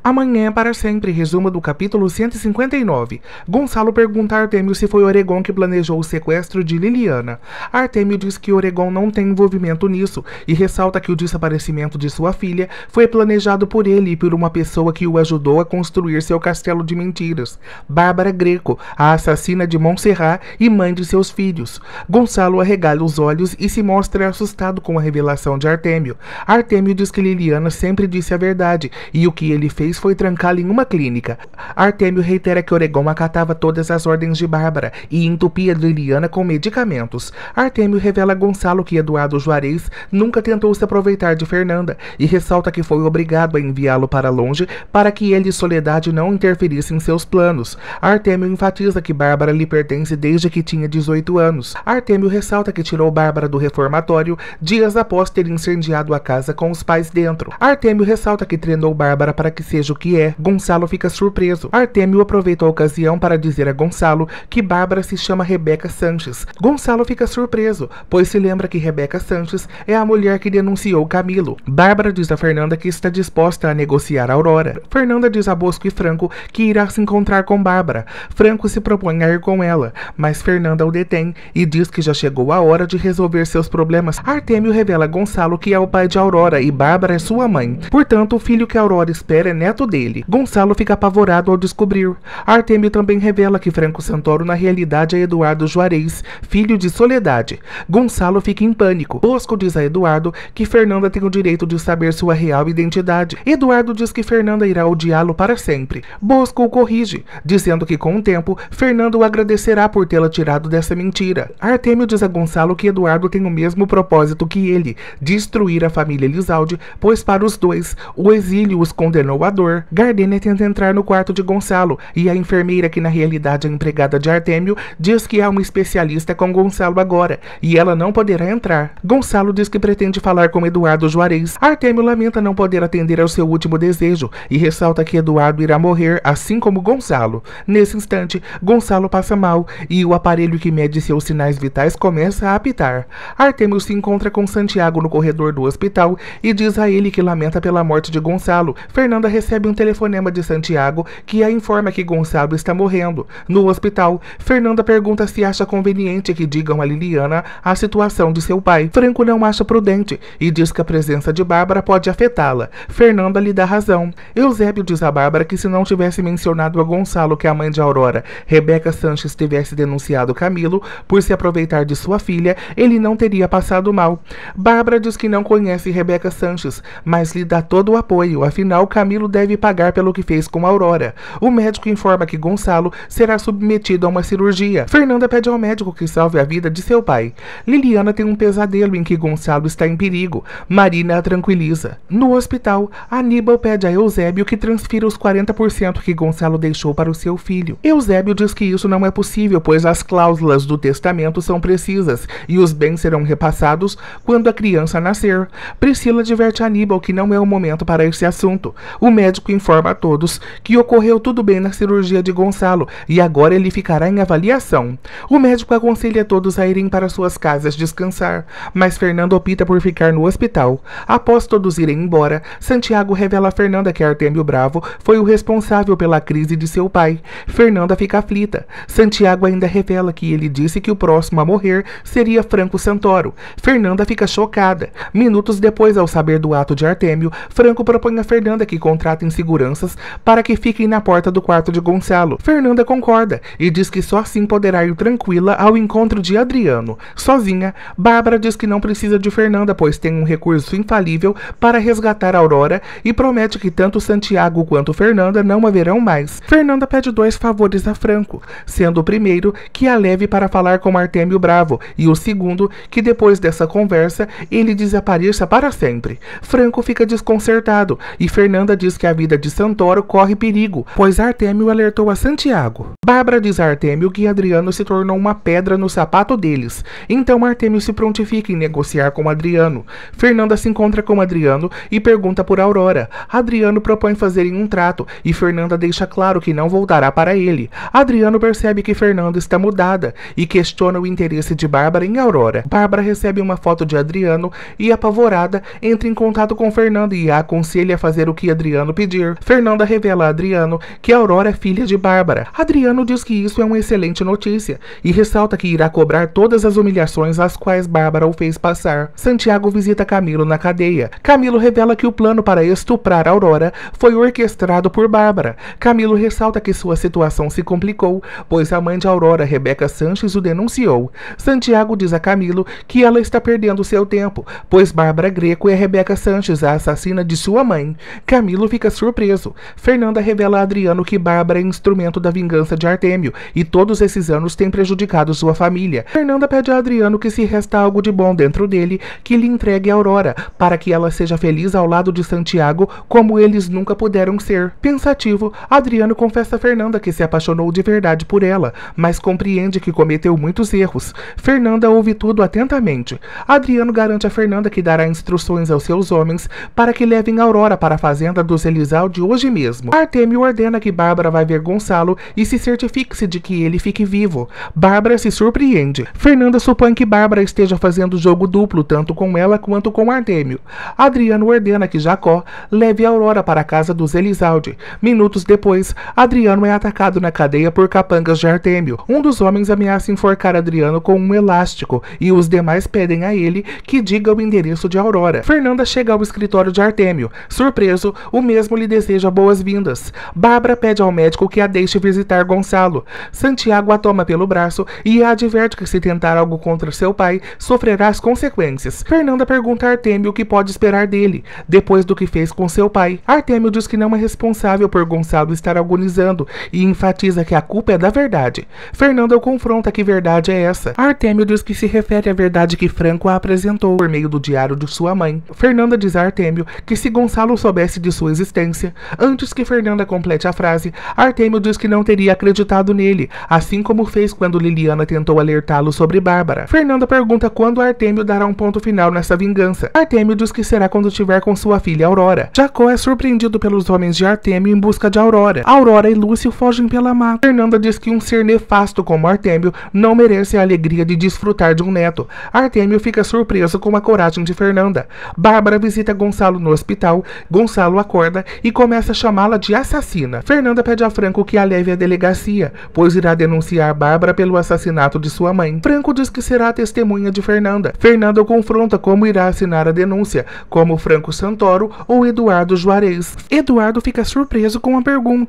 Amanhã é para sempre, resumo do capítulo 159. Gonçalo pergunta a Artêmio se foi Oregon que planejou o sequestro de Liliana. Artêmio diz que Oregon não tem envolvimento nisso e ressalta que o desaparecimento de sua filha foi planejado por ele e por uma pessoa que o ajudou a construir seu castelo de mentiras, Bárbara Greco, a assassina de Montserrat e mãe de seus filhos. Gonçalo arregala os olhos e se mostra assustado com a revelação de Artêmio. Artêmio diz que Liliana sempre disse a verdade e o que ele fez foi trancá-la em uma clínica. Artêmio reitera que Oregon acatava todas as ordens de Bárbara e entupia Liliana com medicamentos. Artêmio revela a Gonçalo que Eduardo Juarez nunca tentou se aproveitar de Fernanda e ressalta que foi obrigado a enviá-lo para longe para que ele e Soledade não interferissem em seus planos. Artêmio enfatiza que Bárbara lhe pertence desde que tinha 18 anos. Artêmio ressalta que tirou Bárbara do reformatório dias após ter incendiado a casa com os pais dentro. Artêmio ressalta que treinou Bárbara para que seja o que é. Gonçalo fica surpreso. Artêmio aproveita a ocasião para dizer a Gonçalo que Bárbara se chama Rebeca Sanches. Gonçalo fica surpreso, pois se lembra que Rebeca Sanches é a mulher que denunciou Camilo. Bárbara diz a Fernanda que está disposta a negociar a Aurora. Fernanda diz a Bosco e Franco que irá se encontrar com Bárbara. Franco se propõe a ir com ela, mas Fernanda o detém e diz que já chegou a hora de resolver seus problemas. Artêmio revela a Gonçalo que é o pai de Aurora e Bárbara é sua mãe. Portanto, o filho que a Aurora espera é neto dele. Gonçalo fica apavorado ao descobrir. Artêmio também revela que Franco Santoro na realidade é Eduardo Juarez, filho de Soledade. Gonçalo fica em pânico. Bosco diz a Eduardo que Fernanda tem o direito de saber sua real identidade. Eduardo diz que Fernanda irá odiá-lo para sempre. Bosco o corrige, dizendo que com o tempo, Fernanda o agradecerá por tê-la tirado dessa mentira. Artêmio diz a Gonçalo que Eduardo tem o mesmo propósito que ele, destruir a família Elizalde, pois para os dois, o exílio os condenou à dor. Gardênia tenta entrar no quarto de Gonçalo e a enfermeira, que na realidade é empregada de Artêmio, diz que há uma especialista com Gonçalo agora e ela não poderá entrar. Gonçalo diz que pretende falar com Eduardo Juarez. Artêmio lamenta não poder atender ao seu último desejo e ressalta que Eduardo irá morrer, assim como Gonçalo. Nesse instante, Gonçalo passa mal e o aparelho que mede seus sinais vitais começa a apitar. Artêmio se encontra com Santiago no corredor do hospital e diz a ele que lamenta pela morte de Gonçalo. Fernanda recebe um telefonema de Santiago que a informa que Gonçalo está morrendo. No hospital, Fernanda pergunta se acha conveniente que digam a Liliana a situação de seu pai. Franco não acha prudente e diz que a presença de Bárbara pode afetá-la. Fernanda lhe dá razão. Eusébio diz a Bárbara que se não tivesse mencionado a Gonçalo que a mãe de Aurora, Rebeca Sanches, tivesse denunciado Camilo por se aproveitar de sua filha, ele não teria passado mal. Bárbara diz que não conhece Rebeca Sanches, mas lhe dá todo o apoio, afinal Camilo deve pagar pelo que fez com Aurora. O médico informa que Gonçalo será submetido a uma cirurgia. Fernanda pede ao médico que salve a vida de seu pai. Liliana tem um pesadelo em que Gonçalo está em perigo. Marina a tranquiliza. No hospital, Aníbal pede a Eusébio que transfira os 40% que Gonçalo deixou para o seu filho. Eusébio diz que isso não é possível, pois as cláusulas do testamento são precisas e os bens serão repassados quando a criança nascer. Priscila adverte Aníbal que não é o momento para esse assunto. O médico informa a todos que ocorreu tudo bem na cirurgia de Gonçalo e agora ele ficará em avaliação. O médico aconselha todos a irem para suas casas descansar, mas Fernanda opta por ficar no hospital. Após todos irem embora, Santiago revela a Fernanda que Artêmio Bravo foi o responsável pela crise de seu pai. Fernanda fica aflita. Santiago ainda revela que ele disse que o próximo a morrer seria Franco Santoro. Fernanda fica chocada. Minutos depois, ao saber do ato de Artêmio, Franco propõe a Fernanda que contratem seguranças para que fiquem na porta do quarto de Gonçalo. Fernanda concorda e diz que só assim poderá ir tranquila ao encontro de Adriano. Sozinha, Bárbara diz que não precisa de Fernanda, pois tem um recurso infalível para resgatar Aurora e promete que tanto Santiago quanto Fernanda não a verão mais. Fernanda pede 2 favores a Franco, sendo o primeiro que a leve para falar com Artêmio Bravo e o segundo que depois dessa conversa ele desapareça para sempre. Franco fica desconcertado e Fernanda diz que a vida de Santoro corre perigo, pois Artêmio alertou a Santiago. Bárbara diz a Artêmio que Adriano se tornou uma pedra no sapato deles, então Artêmio se prontifica em negociar com Adriano. Fernanda se encontra com Adriano e pergunta por Aurora. Adriano propõe fazerem um trato e Fernanda deixa claro que não voltará para ele. Adriano percebe que Fernanda está mudada e questiona o interesse de Bárbara em Aurora. Bárbara recebe uma foto de Adriano e, apavorada, entra em contato com Fernanda e a aconselha a fazer o que Adriano pedir. Fernanda revela a Adriano que Aurora é filha de Bárbara. Adriano diz que isso é uma excelente notícia e ressalta que irá cobrar todas as humilhações às quais Bárbara o fez passar. Santiago visita Camilo na cadeia. Camilo revela que o plano para estuprar Aurora foi orquestrado por Bárbara. Camilo ressalta que sua situação se complicou, pois a mãe de Aurora, Rebeca Sanches, o denunciou. Santiago diz a Camilo que ela está perdendo seu tempo, pois Bárbara Greco é Rebeca Sanches, a assassina de sua mãe. Camilo fica surpreso. Fernanda revela a Adriano que Bárbara é instrumento da vingança de Artêmio e todos esses anos tem prejudicado sua família. Fernanda pede a Adriano que, se resta algo de bom dentro dele, que lhe entregue a Aurora, para que ela seja feliz ao lado de Santiago como eles nunca puderam ser. Pensativo, Adriano confessa a Fernanda que se apaixonou de verdade por ela, mas compreende que cometeu muitos erros. Fernanda ouve tudo atentamente. Adriano garante a Fernanda que dará instruções aos seus homens para que levem Aurora para a fazenda dos Elizalde hoje mesmo. Artêmio ordena que Bárbara vai ver Gonçalo e se certifique-se de que ele fique vivo. Bárbara se surpreende. Fernanda supõe que Bárbara esteja fazendo jogo duplo, tanto com ela quanto com Artêmio. Adriano ordena que Jacó leve Aurora para a casa dos Elizalde. Minutos depois, Adriano é atacado na cadeia por capangas de Artêmio. Um dos homens ameaça enforcar Adriano com um elástico e os demais pedem a ele que diga o endereço de Aurora. Fernanda chega ao escritório de Artêmio. Surpreso, o mesmo lhe deseja boas-vindas. Bárbara pede ao médico que a deixe visitar Gonçalo. Santiago a toma pelo braço e a adverte que, se tentar algo contra seu pai, sofrerá as consequências. Fernanda pergunta a Artêmio o que pode esperar dele, depois do que fez com seu pai. Artêmio diz que não é responsável por Gonçalo estar agonizando e enfatiza que a culpa é da verdade. Fernanda o confronta: que verdade é essa? Artêmio diz que se refere à verdade que Franco a apresentou por meio do diário de sua mãe. Fernanda diz a Artêmio que, se Gonçalo soubesse de sua existência, antes que Fernanda complete a frase, Artêmio diz que não teria acreditado nele, assim como fez quando Liliana tentou alertá-lo sobre Bárbara. Fernanda pergunta quando Artêmio dará um ponto final nessa vingança. Artêmio diz que será quando tiver com sua filha Aurora. Jacó é surpreendido pelos homens de Artêmio em busca de Aurora. Aurora e Lúcio fogem pela mata. Fernanda diz que um ser nefasto como Artêmio não merece a alegria de desfrutar de um neto. Artêmio fica surpreso com a coragem de Fernanda. Bárbara visita Gonçalo no hospital. Gonçalo acorda e começa a chamá-la de assassina. Fernanda pede a Franco que a leve à delegacia, pois irá denunciar Bárbara pelo assassinato de sua mãe. Franco diz que será a testemunha de Fernanda. Fernanda o confronta como irá assinar a denúncia, como Franco Santoro ou Eduardo Juarez. Eduardo fica surpreso com a pergunta.